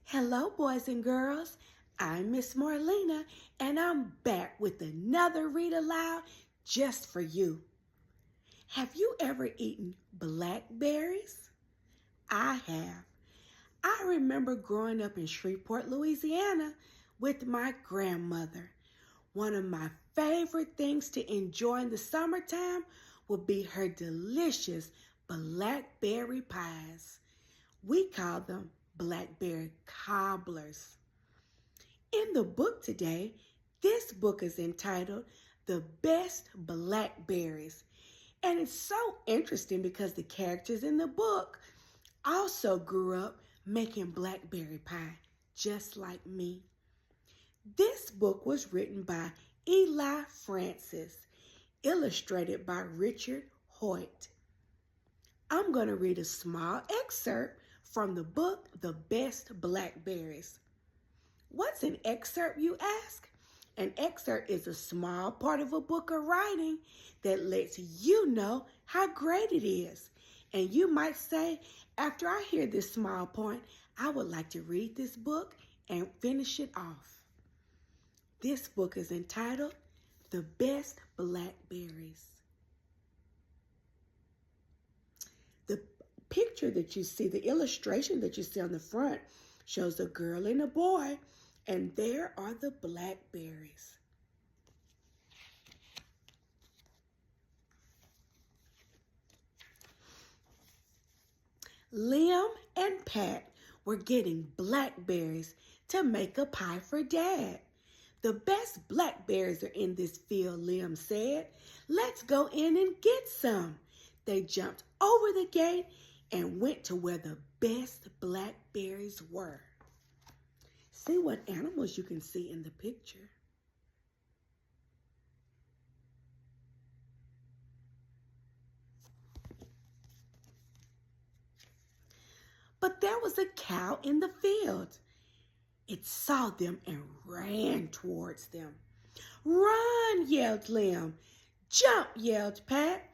Hello, boys and girls. I'm Miss Marlena, and I'm back with another read aloud just for you. Have you ever eaten blackberries? I have. I remember growing up in Shreveport, Louisiana with my grandmother. One of my favorite things to enjoy in the summertime would be her delicious blackberry pies. We call them blackberry cobblers. In the book today, this book is entitled The Best Blackberries. And it's so interesting because the characters in the book also grew up making blackberry pie, just like me. This book was written by Eli Francis, illustrated by Richard Hoyt. I'm going to read a small excerpt from the book, The Best Blackberries. What's an excerpt, you ask? An excerpt is a small part of a book of writing that lets you know how great it is. And you might say, after I hear this small point, I would like to read this book and finish it off. This book is entitled The Best Blackberries. The picture that you see, the illustration that you see on the front, shows a girl and a boy, and there are the blackberries. Liam and Pat were getting blackberries to make a pie for Dad. The best blackberries are in this field, Liam said. Let's go in and get some. They jumped over the gate and went to where the best blackberries were. See what animals you can see in the picture. But there was a cow in the field. It saw them and ran towards them. Run, yelled Liam. Jump, yelled Pat.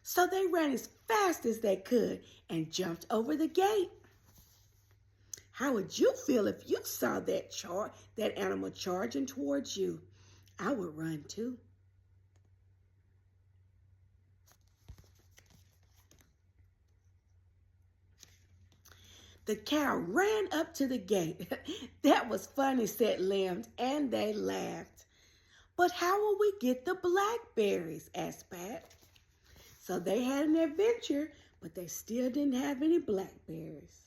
So they ran as fast as they could and jumped over the gate. How would you feel if you saw that animal charging towards you? I would run too. The cow ran up to the gate. That was funny, said Liam, and they laughed. But how will we get the blackberries? Asked Pat. So they had an adventure, but they still didn't have any blackberries.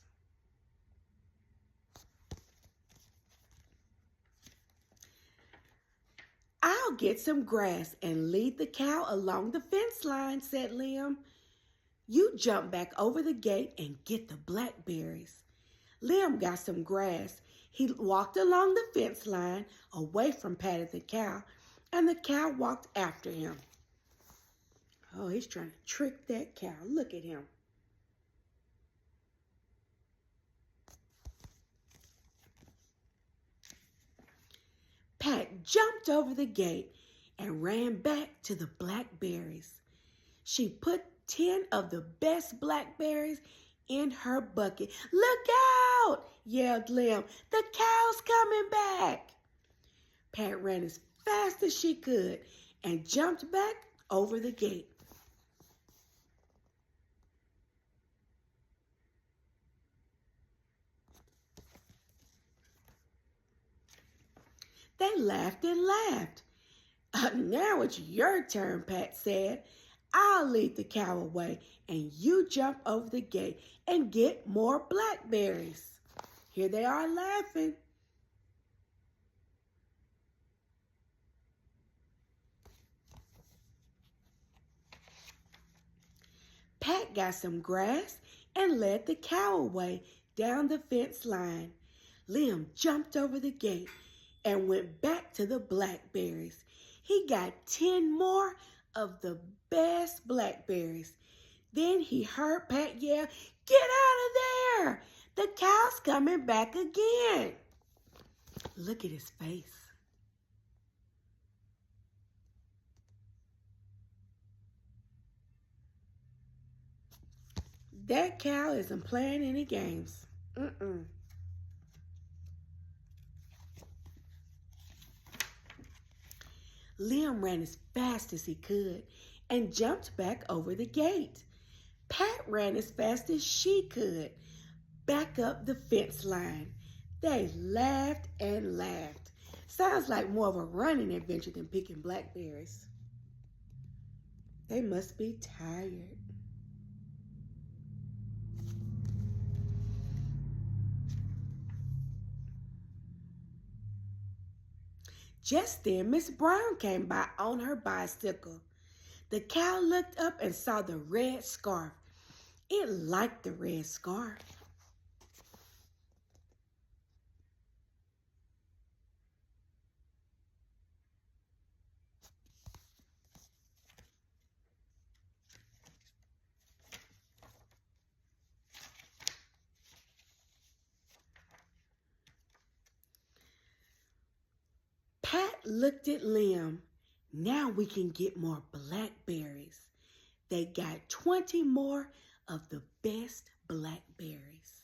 I'll get some grass and lead the cow along the fence line, said Liam. You jump back over the gate and get the blackberries. Liam got some grass. He walked along the fence line away from Patty the cow, and the cow walked after him. Oh, he's trying to trick that cow. Look at him. Pat jumped over the gate and ran back to the blackberries. She put 10 of the best blackberries in her bucket. Look out, yelled Liam. The cow's coming back. Pat ran as fast as she could and jumped back over the gate. They laughed and laughed. Now it's your turn, Pat said. I'll lead the cow away and you jump over the gate and get more blackberries. Here they are laughing. Pat got some grass and led the cow away down the fence line. Liam jumped over the gate and went back to the blackberries. He got 10 more of the best blackberries. Then he heard Pat yell, "Get out of there! The cow's coming back again." Look at his face. That cow isn't playing any games. Liam ran as fast as he could and jumped back over the gate. Pat ran as fast as she could back up the fence line. They laughed and laughed. Sounds like more of a running adventure than picking blackberries. They must be tired. Just then, Miss Brown came by on her bicycle. The cow looked up and saw the red scarf. It liked the red scarf. Pat looked at Liam. Now we can get more blackberries. They got 20 more of the best blackberries.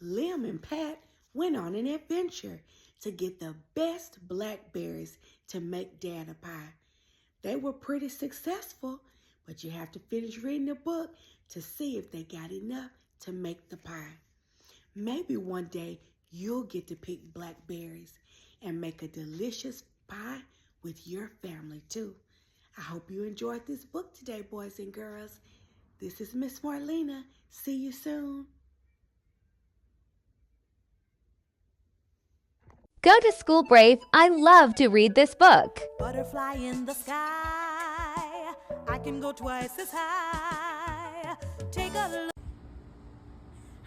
Liam and Pat went on an adventure to get the best blackberries to make Dad a pie. They were pretty successful, but you have to finish reading the book to see if they got enough to make the pie. Maybe one day you'll get to pick blackberries and make a delicious pie with your family too. I hope you enjoyed this book today, boys and girls. This is Miss Marlena. See you soon. Go to school brave. I love to read this book. Butterfly in the sky, I can go twice as high. Take a look.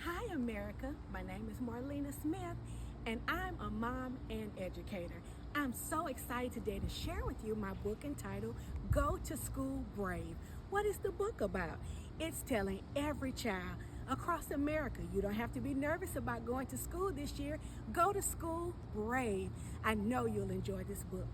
Hi, America. My name is Marlena Smith, and I'm a mom and educator. I'm so excited today to share with you my book entitled Go to School Brave. What is the book about? It's telling every child across America, you don't have to be nervous about going to school this year. Go to school brave. I know you'll enjoy this book.